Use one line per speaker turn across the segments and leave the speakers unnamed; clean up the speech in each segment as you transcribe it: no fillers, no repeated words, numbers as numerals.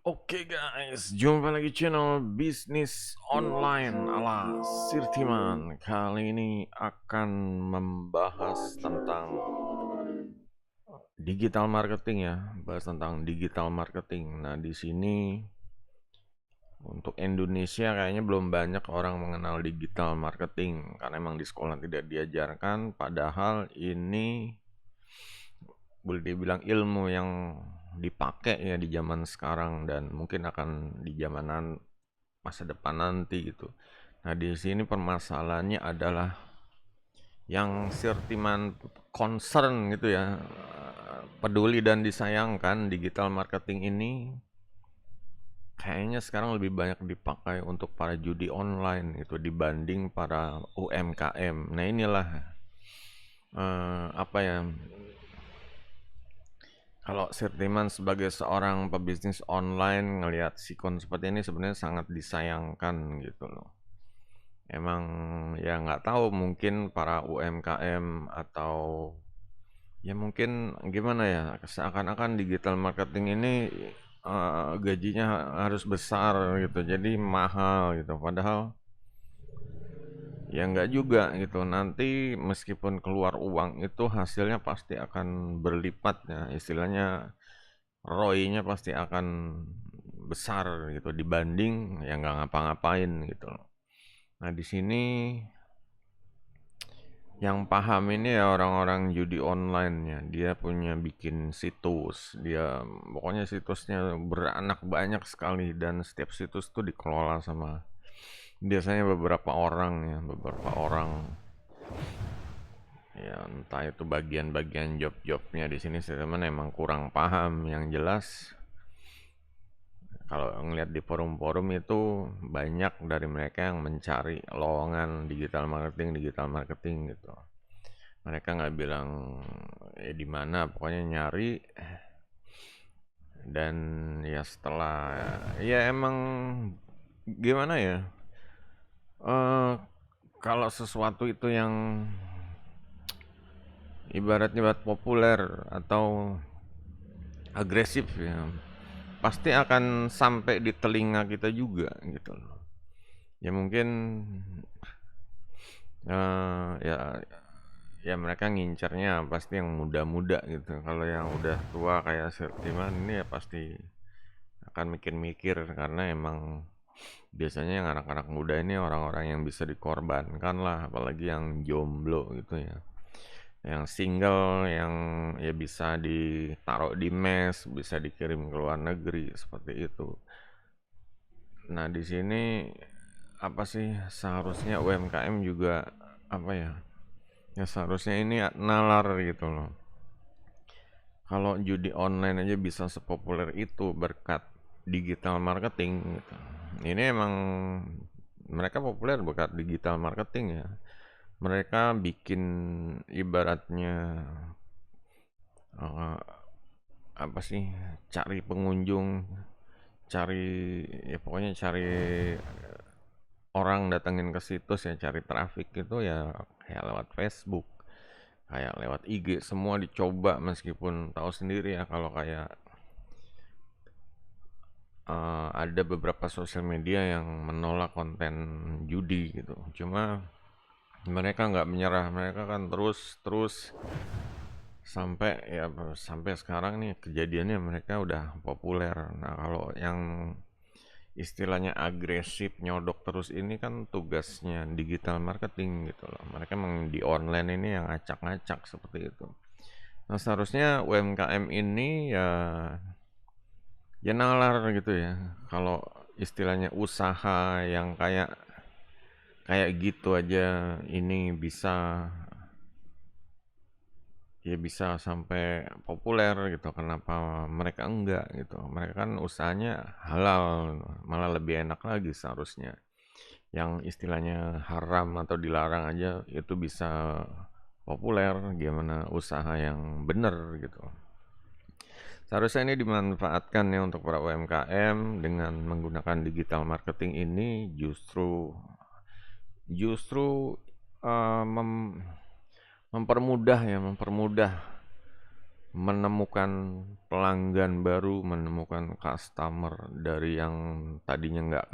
Oke guys, jumpa lagi channel bisnis online ala Sirtiman. Kali ini akan membahas tentang digital marketing ya, bahas tentang digital marketing. Nah, di sini untuk Indonesia kayaknya belum banyak orang mengenal digital marketing karena emang di sekolah tidak diajarkan, padahal ini boleh dibilang ilmu yang dipakai ya di zaman sekarang dan mungkin akan di zamanan masa depan nanti gitu. Nah, di sini permasalahannya adalah yang Sirtiman concern gitu ya, peduli dan disayangkan digital marketing ini kayaknya sekarang lebih banyak dipakai untuk para judi online gitu dibanding para UMKM. Nah, inilah apa ya, kalau Sirtiman sebagai seorang pebisnis online ngelihat sikon seperti ini sebenarnya sangat disayangkan gitu loh. Emang ya nggak tahu mungkin para UMKM atau ya mungkin gimana ya, seakan-akan digital marketing ini gajinya harus besar gitu, jadi mahal gitu. Padahal ya nggak juga gitu. Nanti meskipun keluar uang itu hasilnya pasti akan berlipat ya. Istilahnya ROI-nya pasti akan besar gitu dibanding ya nggak ngapa-ngapain gitu loh. Nah, di sini yang paham ini ya orang-orang judi online ya. Dia punya bikin situs. Dia pokoknya situsnya beranak banyak sekali dan setiap situs tuh dikelola sama biasanya beberapa orang ya, beberapa orang. Ya entah itu bagian-bagian job-jobnya di sini saya teman emang kurang paham. Yang jelas kalau ngeliat di forum-forum itu banyak dari mereka yang mencari lowongan digital marketing gitu. Mereka nggak bilang di mana, pokoknya nyari. Dan ya setelah ya emang gimana ya, eh kalau sesuatu itu yang ibaratnya buat populer atau agresif ya pasti akan sampai di telinga kita juga gitu loh. Ya mungkin ya ya mereka ngincernya pasti yang muda-muda gitu. Kalau yang udah tua kayak Sirtiman ini ya pasti akan mikir-mikir karena emang biasanya yang anak-anak muda ini orang-orang yang bisa dikorbankan lah, apalagi yang jomblo gitu ya. Yang single, yang ya bisa ditaruh di mes, bisa dikirim ke luar negeri seperti itu. Nah, di sini apa sih seharusnya UMKM juga apa ya? Ya seharusnya ini nalar gitu loh. Kalau judi online aja bisa sepopuler itu berkat digital marketing gitu. Ini emang mereka populer berkat digital marketing ya. Mereka bikin ibaratnya eh, apa sih? Cari pengunjung, cari ya pokoknya cari orang datengin ke situs ya, cari traffic gitu ya kayak lewat Facebook, kayak lewat IG, semua dicoba meskipun tahu sendiri ya kalau kayak ada beberapa sosial media yang menolak konten judi gitu. Cuma mereka nggak menyerah, mereka kan terus terus sampai ya sampai sekarang nih kejadiannya mereka udah populer. Nah, kalau yang istilahnya agresif nyodok terus ini kan tugasnya digital marketing gitu loh. Mereka memang di online ini yang acak-acak seperti itu. Nah, seharusnya UMKM ini ya ya nalar gitu ya. Kalau istilahnya usaha yang kayak kayak gitu aja ini ya bisa sampai populer gitu. Kenapa mereka enggak gitu? Mereka kan usahanya halal, malah lebih enak lagi seharusnya. Yang istilahnya haram atau dilarang aja itu bisa populer, gimana usaha yang bener gitu. Seharusnya ini dimanfaatkan ya untuk para UMKM dengan menggunakan digital marketing ini justru justru mempermudah ya, mempermudah menemukan pelanggan baru, menemukan customer dari yang tadinya nggak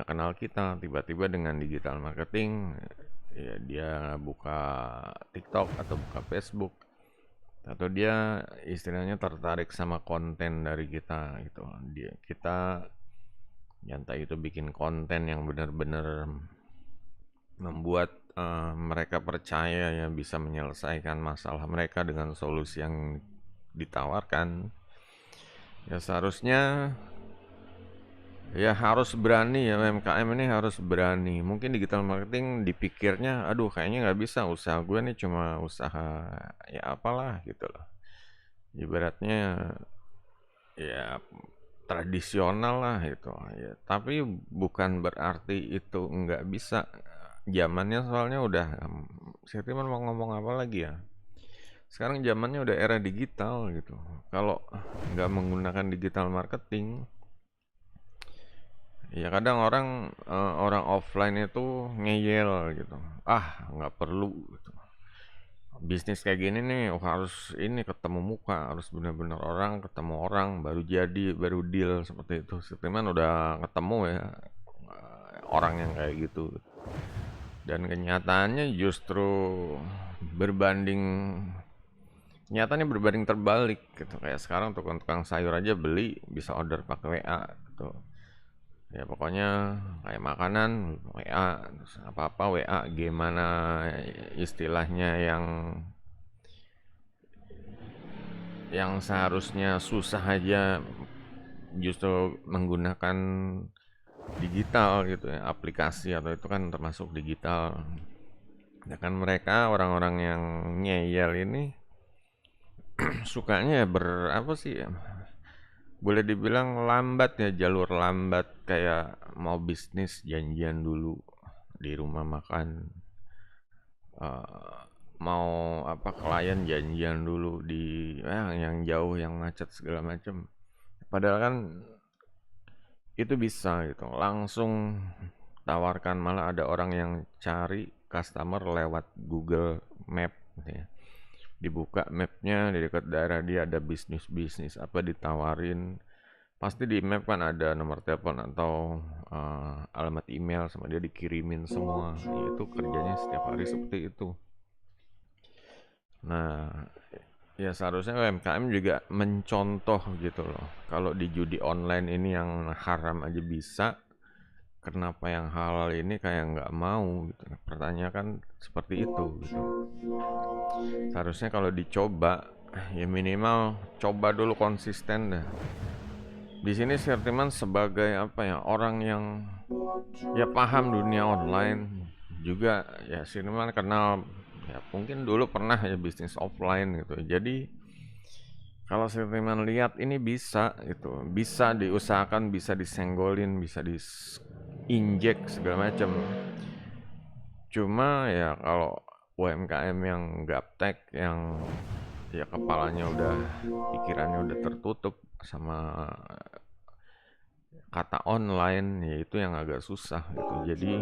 kenal kita, tiba-tiba dengan digital marketing, ya dia buka TikTok atau buka Facebook, atau dia istilahnya tertarik sama konten dari kita gitu. Kita entah itu bikin konten yang benar-benar membuat mereka percaya ya bisa menyelesaikan masalah mereka dengan solusi yang ditawarkan. Ya seharusnya ya harus berani, ya UMKM ini harus berani. Mungkin digital marketing dipikirnya, aduh kayaknya nggak bisa, usaha gue nih cuma usaha ya apalah gitu loh. Ibaratnya ya tradisional lah itu. Ya, tapi bukan berarti itu nggak bisa. Zamannya soalnya udah, saya mau ngomong apa lagi ya? Sekarang zamannya udah era digital gitu. Kalau nggak menggunakan digital marketing, ya kadang orang offline itu ngeyel gitu. Ah, nggak perlu gitu. Bisnis kayak gini nih harus ini ketemu muka, harus benar-benar orang ketemu orang baru jadi, baru deal seperti itu. Setiman udah ketemu ya orang yang kayak gitu. Dan kenyataannya justru berbanding nyatanya berbanding terbalik gitu. Kayak sekarang tukang-tukang sayur aja beli bisa order pakai WA gitu. Ya pokoknya kayak makanan WA, terus apa-apa WA, gimana istilahnya yang seharusnya susah aja justru menggunakan digital gitu ya, aplikasi atau itu kan termasuk digital. Ya kan mereka orang-orang yang ngeyel ini sukanya apa sih ya, boleh dibilang lambat ya, jalur lambat, kayak mau bisnis janjian dulu di rumah makan, eh, mau apa klien janjian dulu di yang jauh yang macet segala macam. Padahal kan itu bisa gitu langsung tawarkan, malah ada orang yang cari customer lewat Google Map gitu ya. Dibuka mapnya di dekat daerah dia ada bisnis-bisnis apa ditawarin, pasti di map kan ada nomor telepon atau alamat email sama dia dikirimin semua. Itu kerjanya setiap hari seperti itu. Nah, ya seharusnya UMKM juga mencontoh gitu loh. Kalau di judi online ini yang haram aja bisa, kenapa yang halal ini kayak nggak mau gitu. Pertanyaan kan seperti itu gitu. Seharusnya kalau dicoba, ya minimal coba dulu konsisten dah. Di sini Sirtiman sebagai apa ya, orang yang ya paham dunia online juga, ya Sirtiman kenal ya mungkin dulu pernah ya bisnis offline gitu. Jadi kalau Sirtiman lihat ini bisa gitu, bisa diusahakan, bisa disenggolin, bisa diinjek segala macam. Cuma ya kalau UMKM yang gaptek, yang ya kepalanya udah, pikirannya udah tertutup sama kata online, ya itu yang agak susah gitu. Jadi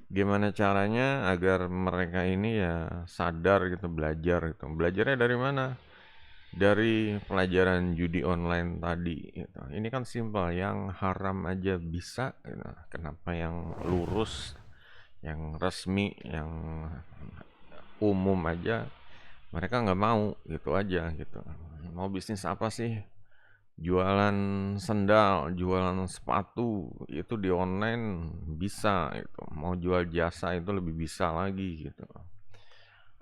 gimana caranya agar mereka ini ya sadar gitu, belajar gitu. Belajarnya dari mana? Dari pelajaran judi online tadi gitu. Ini kan simpel, yang haram aja bisa gitu. Kenapa yang lurus, yang resmi, yang umum aja mereka nggak mau gitu aja gitu. Mau bisnis apa sih? Jualan sendal, jualan sepatu itu di online bisa gitu. Mau jual jasa itu lebih bisa lagi gitu.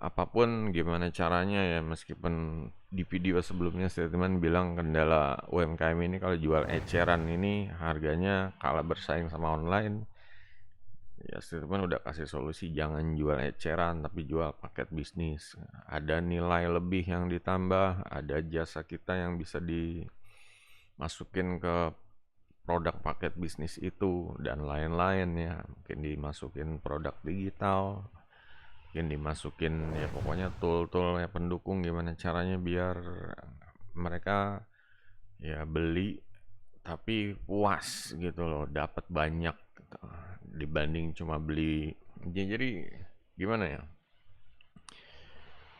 Apapun gimana caranya ya, meskipun di video sebelumnya statement bilang kendala UMKM ini kalau jual eceran ini harganya kalah bersaing sama online. Ya statement udah kasih solusi, jangan jual eceran tapi jual paket bisnis. Ada nilai lebih yang ditambah, ada jasa kita yang bisa dimasukin ke produk paket bisnis itu dan lain-lain ya. Mungkin dimasukin produk digital, mungkin dimasukin ya pokoknya tool-tool ya pendukung, gimana caranya biar mereka ya beli tapi puas gitu loh, dapat banyak gitu, dibanding cuma beli. Jadi gimana ya,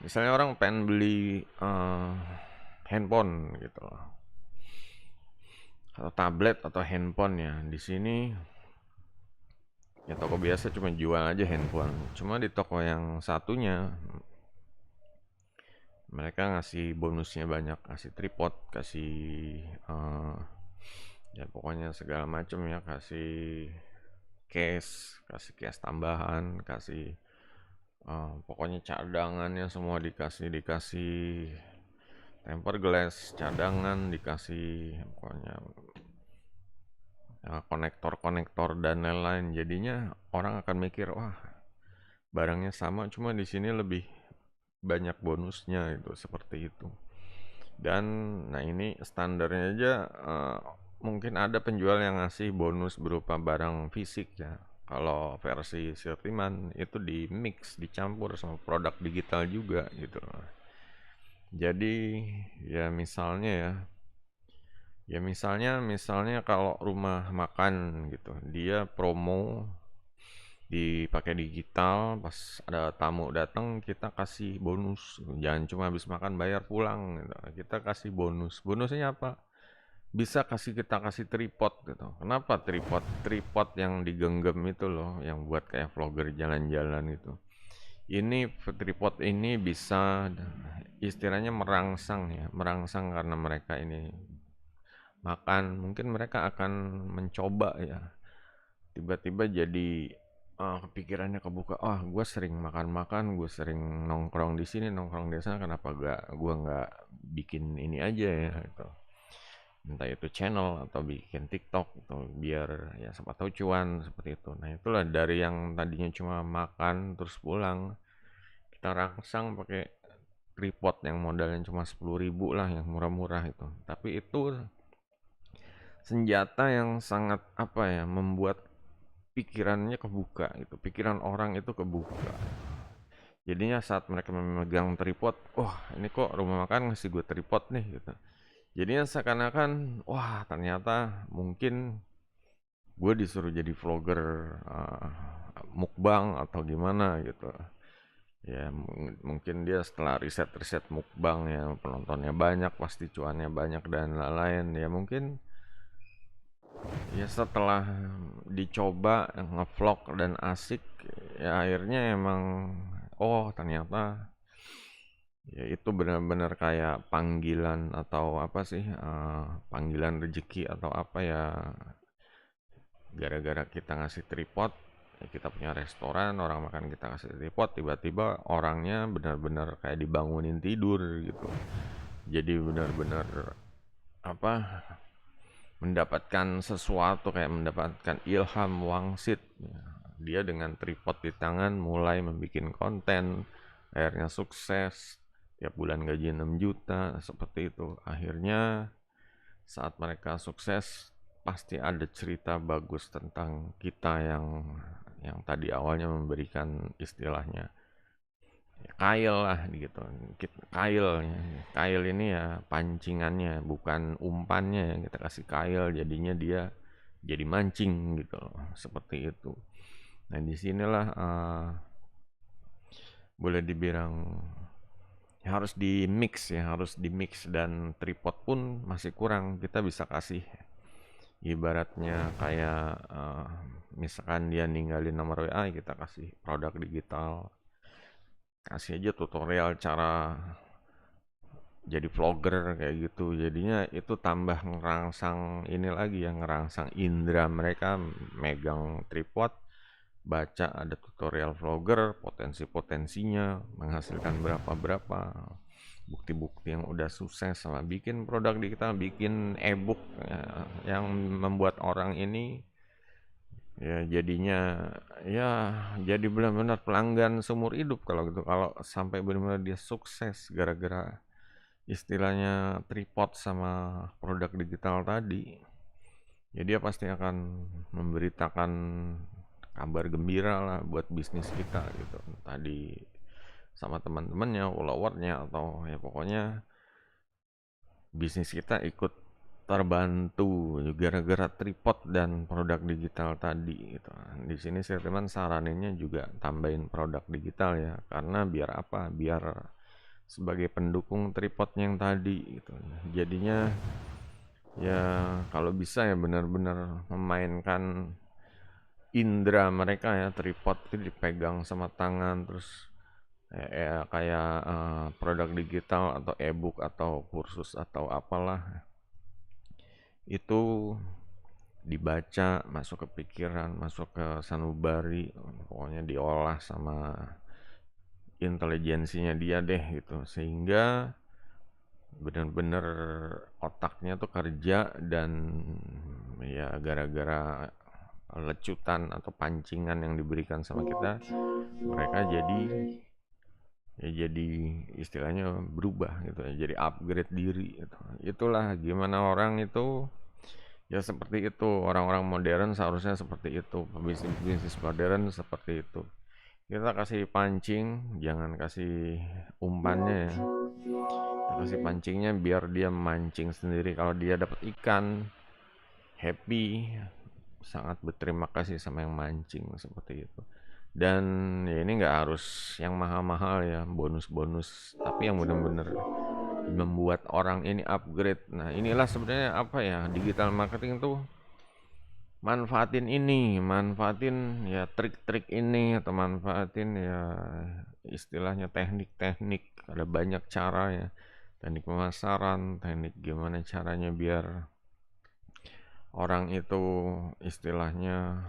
Misalnya orang pengen beli handphone gitu loh, atau tablet atau handphone ya. Di sini ya toko biasa cuma jual aja handphone. Cuma di toko yang satunya mereka ngasih bonusnya banyak, kasih tripod, kasih eh, ya pokoknya segala macam ya, kasih case tambahan, kasih pokoknya cadangannya semua dikasih, tempered glass cadangan dikasih, pokoknya konektor-konektor dan lain-lain. Jadinya orang akan mikir, wah barangnya sama, cuma di sini lebih banyak bonusnya, itu seperti itu. Dan nah ini standarnya aja, mungkin ada penjual yang ngasih bonus berupa barang fisik ya. Kalau versi Sirtiman itu di mix, dicampur sama produk digital juga gitu. Jadi ya misalnya kalau rumah makan gitu, dia promo dipakai digital, pas ada tamu datang kita kasih bonus. Jangan cuma habis makan bayar pulang gitu. Kita kasih bonus. Bonusnya apa? Kita kasih tripod gitu. Kenapa tripod? Tripod yang digenggam itu loh, yang buat kayak vlogger jalan-jalan gitu. Ini tripod ini bisa istilahnya merangsang ya, merangsang karena mereka ini makan. Mungkin mereka akan mencoba ya, tiba-tiba jadi kepikirannya kebuka, gue sering makan-makan, gue sering nongkrong di sini, nongkrong di sana, kenapa gue nggak bikin ini aja ya gitu. Entah itu channel atau bikin TikTok gitu, biar ya siapa tahu cuan seperti itu. Nah itulah, dari yang tadinya cuma makan terus pulang, kita rangsang pakai tripod yang modalnya cuma 10.000 lah, yang murah-murah itu. Tapi itu senjata yang sangat apa ya, membuat pikirannya kebuka gitu, pikiran orang itu kebuka. Jadinya saat mereka memegang tripod, wah ini kok rumah makan ngasih gue tripod nih gitu. Jadinya seakan-akan, wah ternyata mungkin gue disuruh jadi vlogger mukbang atau gimana gitu. Ya mungkin dia setelah riset-riset mukbang ya, penontonnya banyak, pasti cuannya banyak dan lain-lain. Ya mungkin ya setelah dicoba ngevlog dan asik, ya akhirnya emang, oh ternyata ya itu benar-benar kayak panggilan atau apa sih, panggilan rezeki atau apa ya, gara-gara kita ngasih tripod ya, kita punya restoran, orang makan kita kasih tripod, tiba-tiba orangnya benar-benar kayak dibangunin tidur gitu. Jadi benar-benar apa, mendapatkan sesuatu, kayak mendapatkan ilham wangsit. Dia dengan tripod di tangan mulai membuat konten, akhirnya sukses, tiap bulan gaji 6 juta seperti itu. Akhirnya saat mereka sukses, pasti ada cerita bagus tentang kita yang tadi awalnya memberikan istilahnya kail lah gitu. Kail, kail ini ya pancingannya, bukan umpannya, yang kita kasih kail, jadinya dia jadi mancing gitu loh, seperti itu. Nah disinilah boleh dibilang ya harus di mix ya, harus di mix, dan tripod pun masih kurang. Kita bisa kasih ibaratnya kayak misalkan dia ninggalin nomor WA, kita kasih produk digital, kasih aja tutorial cara jadi vlogger kayak gitu. Jadinya itu tambah ngerangsang ini lagi ya, ngerangsang indera mereka, megang tripod, baca ada tutorial vlogger, potensi-potensinya menghasilkan berapa-berapa, bukti-bukti yang udah sukses, sama bikin produk digital, bikin e-book ya, yang membuat orang ini ya jadinya ya jadi benar-benar pelanggan seumur hidup kalau gitu, kalau sampai benar-benar dia sukses gara-gara istilahnya tripod sama produk digital tadi. Ya dia pasti akan memberitakan kabar gembira lah buat bisnis kita gitu, tadi sama teman-temannya, followernya, atau ya pokoknya bisnis kita ikut terbantu gara-gara tripod dan produk digital tadi gitu. Di sini saya teman saraninnya juga tambahin produk digital ya, karena biar apa? Biar sebagai pendukung tripodnya yang tadi gitu. Jadinya ya kalau bisa ya benar-benar memainkan indera mereka ya, tripod itu dipegang sama tangan terus kayak produk digital atau e-book atau kursus atau apalah itu dibaca, masuk ke pikiran, masuk ke sanubari, pokoknya diolah sama intelijensinya dia deh gitu, sehingga benar-benar otaknya tuh kerja dan ya gara-gara lecutan atau pancingan yang diberikan sama kita, mereka jadi istilahnya berubah gitu ya, jadi upgrade diri gitu. Itulah gimana orang itu ya seperti itu, orang-orang modern seharusnya seperti itu, bisnis modern seperti itu. Kita kasih pancing, jangan kasih umpannya ya. Kita kasih pancingnya biar dia mancing sendiri. Kalau dia dapat ikan, happy, sangat berterima kasih sama yang mancing seperti itu. Dan ya ini nggak harus yang mahal-mahal ya, bonus-bonus, tapi yang benar-benar membuat orang ini upgrade. Nah, inilah sebenarnya apa ya, digital marketing tuh manfaatin ya trik-trik ini atau manfaatin ya istilahnya teknik-teknik. Ada banyak cara ya, teknik pemasaran, teknik gimana caranya biar orang itu istilahnya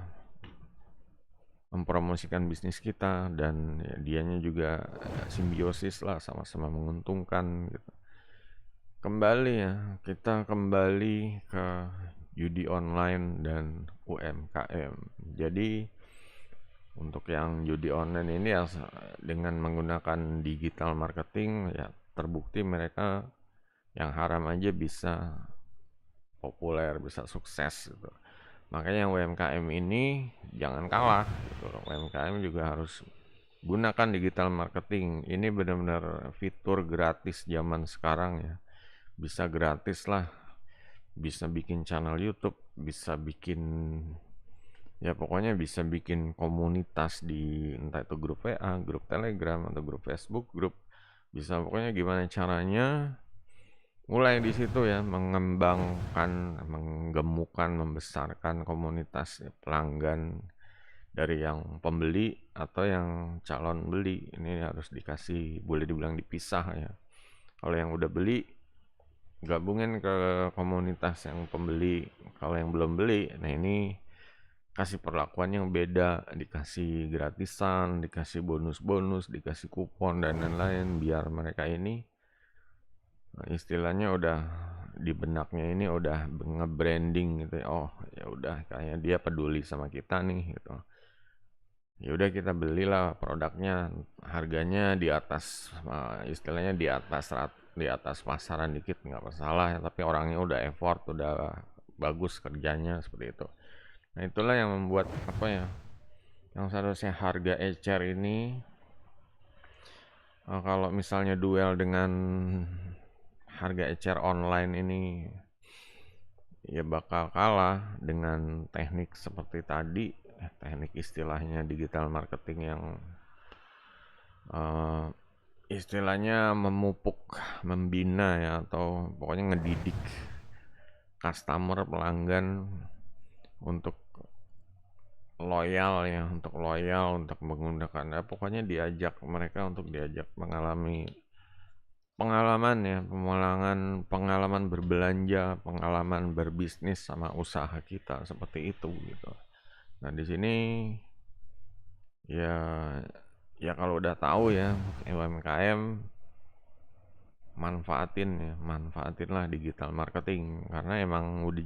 mempromosikan bisnis kita dan ya, dianya juga simbiosis lah, sama-sama menguntungkan gitu. Kembali ya, kita kembali ke judi online dan UMKM. Jadi untuk yang judi online ini ya dengan menggunakan digital marketing ya terbukti mereka yang haram aja bisa populer, bisa sukses gitu. Makanya yang UMKM ini jangan kalah gitu. UMKM juga harus gunakan digital marketing. Ini benar-benar fitur gratis zaman sekarang ya. Bisa gratis lah, bisa bikin channel YouTube, bisa bikin ya pokoknya bisa bikin komunitas di entah itu grup WA, grup Telegram atau grup Facebook, grup bisa pokoknya gimana caranya mulai di situ ya mengembangkan, menggemukkan, membesarkan komunitas ya, pelanggan dari yang pembeli atau yang calon beli. Ini harus dikasih boleh dibilang dipisah ya. Kalau yang udah beli gabungin ke komunitas yang pembeli. Kalau yang belum beli, nah ini kasih perlakuan yang beda, dikasih gratisan, dikasih bonus-bonus, dikasih kupon dan lain-lain biar mereka ini istilahnya udah di benaknya ini udah nge-branding gitu ya. Oh, ya udah kayak dia peduli sama kita nih gitu. Ya udah kita belilah produknya, harganya di atas istilahnya di atas pasaran dikit nggak masalah ya, tapi orangnya udah effort, udah bagus kerjanya seperti itu. Nah, itulah yang membuat apa ya? Yang seharusnya harga ecer ini kalau misalnya duel dengan harga ecer online ini ya bakal kalah dengan teknik seperti tadi, teknik istilahnya digital marketing yang uh, istilahnya memupuk, membina ya atau pokoknya ngedidik customer pelanggan untuk loyal untuk menggunakan ya pokoknya diajak mereka untuk diajak mengalami pengalaman ya pengalaman berbelanja, pengalaman berbisnis sama usaha kita seperti itu gitu. Nah di sini ya ya kalau udah tahu ya UMKM manfaatinlah digital marketing karena emang udah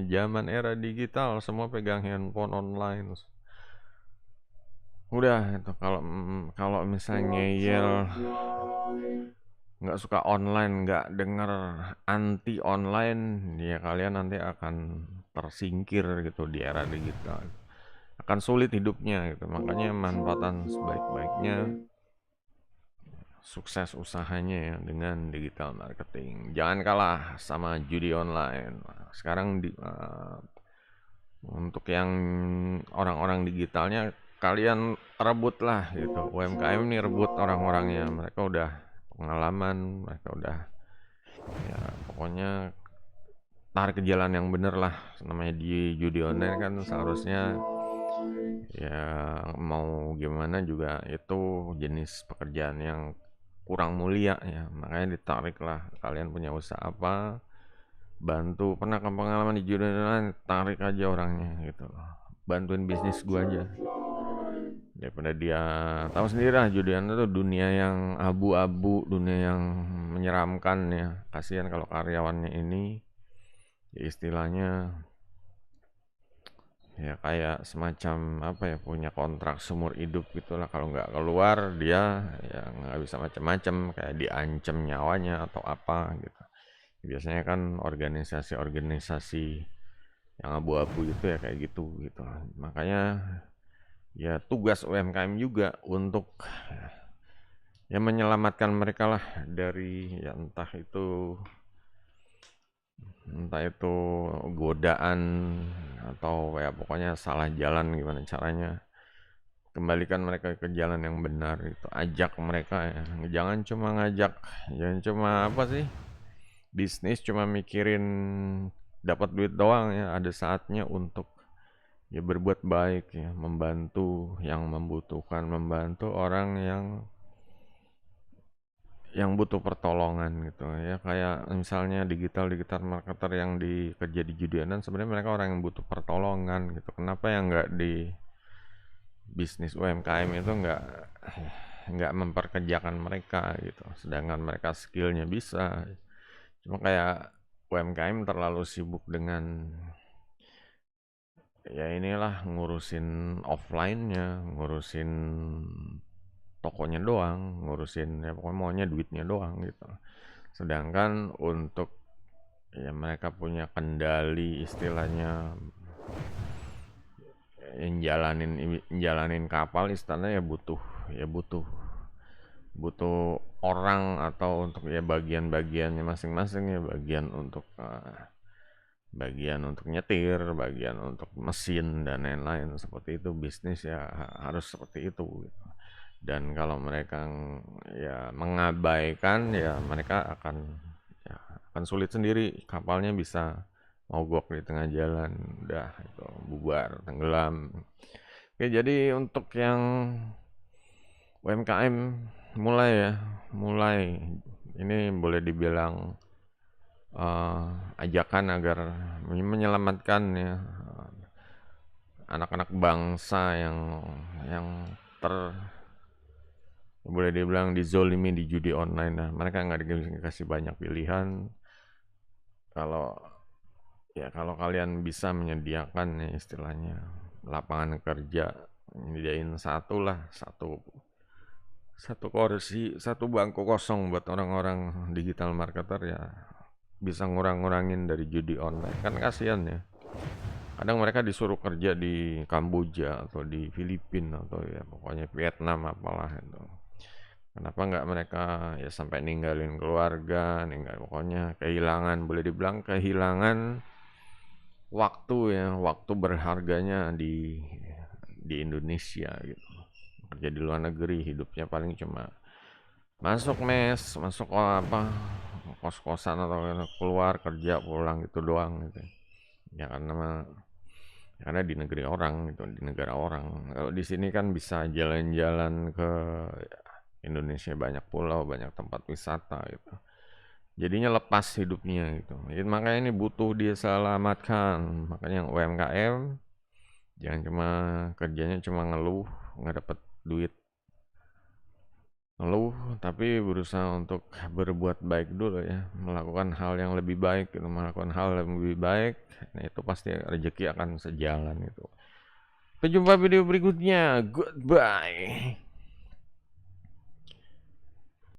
zaman era digital, semua pegang handphone online. Udah itu kalau misalnya ngeyel nggak suka online, nggak denger anti online, ya kalian nanti akan tersingkir gitu di era digital. Akan sulit hidupnya gitu. Makanya manfaatan sebaik-baiknya sukses usahanya ya dengan digital marketing. Jangan kalah sama judi online. Sekarang untuk yang orang-orang digitalnya kalian rebut lah gitu. UMKM ini rebut orang-orangnya. Mereka udah pengalaman, mereka udah ya pokoknya tarik ke jalan yang bener lah. Namanya di judi online kan seharusnya ya mau gimana juga itu jenis pekerjaan yang kurang mulia ya, makanya ditarik lah. Kalian punya usaha apa, bantu. Pernah ke pengalaman di judi online, tarik aja orangnya gitu loh, bantuin bisnis gua aja daripada dia tahu sendiri lah. Judian itu dunia yang abu-abu, dunia yang menyeramkan ya. Kasihan kalau karyawannya ini ya istilahnya ya kayak semacam apa ya, punya kontrak seumur hidup gitulah. Kalau nggak keluar dia ya nggak bisa macam-macam, kayak diancam nyawanya atau apa gitu. Biasanya kan organisasi-organisasi yang abu-abu itu ya kayak gitu gitu. Makanya ya tugas UMKM juga untuk ya menyelamatkan mereka lah dari ya entah itu godaan atau ya pokoknya salah jalan. Gimana caranya kembalikan mereka ke jalan yang benar itu, ajak mereka ya. Jangan cuma apa sih, bisnis cuma mikirin dapat duit doang ya. Ada saatnya untuk ya berbuat baik ya, membantu yang membutuhkan, membantu orang yang butuh pertolongan gitu ya. Kayak misalnya digital marketer yang kerja di judianan, sebenarnya mereka orang yang butuh pertolongan gitu. Kenapa yang nggak di bisnis UMKM itu nggak memperkerjakan mereka gitu, sedangkan mereka skillnya bisa. Cuma kayak UMKM terlalu sibuk dengan ya inilah, ngurusin offline-nya, ngurusin tokonya doang, ngurusin ya pokoknya maunya duitnya doang gitu. Sedangkan untuk ya mereka punya kendali istilahnya, yang jalanin kapal istilahnya ya butuh butuh orang, atau untuk ya bagian-bagiannya masing-masing ya, bagian untuk nyetir, bagian untuk mesin dan lain-lain. Seperti itu bisnis ya, harus seperti itu gitu. Dan kalau mereka ya mengabaikan ya mereka ya, akan sulit sendiri, kapalnya bisa mogok di tengah jalan, udah itu bubar, tenggelam. Oke, jadi untuk yang UMKM mulai ini boleh dibilang ajakan agar menyelamatkan ya anak-anak bangsa yang ter boleh dibilang dizolimi di judi online. Nah, mereka nggak dikasih banyak pilihan. Kalau kalian bisa menyediakan ya istilahnya lapangan kerja, nyediain satu kursi, satu bangku kosong buat orang-orang digital marketer ya, bisa ngurangin dari judi online. Kan kasihan ya, kadang mereka disuruh kerja di Kamboja atau di Filipina atau ya pokoknya Vietnam apalah itu. Kenapa nggak mereka ya sampai ninggalin keluarga, pokoknya boleh dibilang kehilangan waktu ya, waktu berharganya di Indonesia gitu. Kerja di luar negeri, hidupnya paling cuma masuk mes, masuk kos-kosan atau keluar kerja pulang itu doang gitu. Ya karena di negeri orang gitu, di negara orang. Kalau di sini kan bisa jalan-jalan ke Indonesia, banyak pulau, banyak tempat wisata gitu. Jadinya lepas hidupnya gitu. Jadi makanya ini butuh diselamatkan. Makanya yang UMKM jangan kerjanya cuma ngeluh, nggak dapet duit, ngeluh, tapi berusaha untuk berbuat baik dulu ya, melakukan hal yang lebih baik gitu, melakukan hal yang lebih baik. Nah itu pasti rezeki akan sejalan gitu. Sampai jumpa video berikutnya. Goodbye.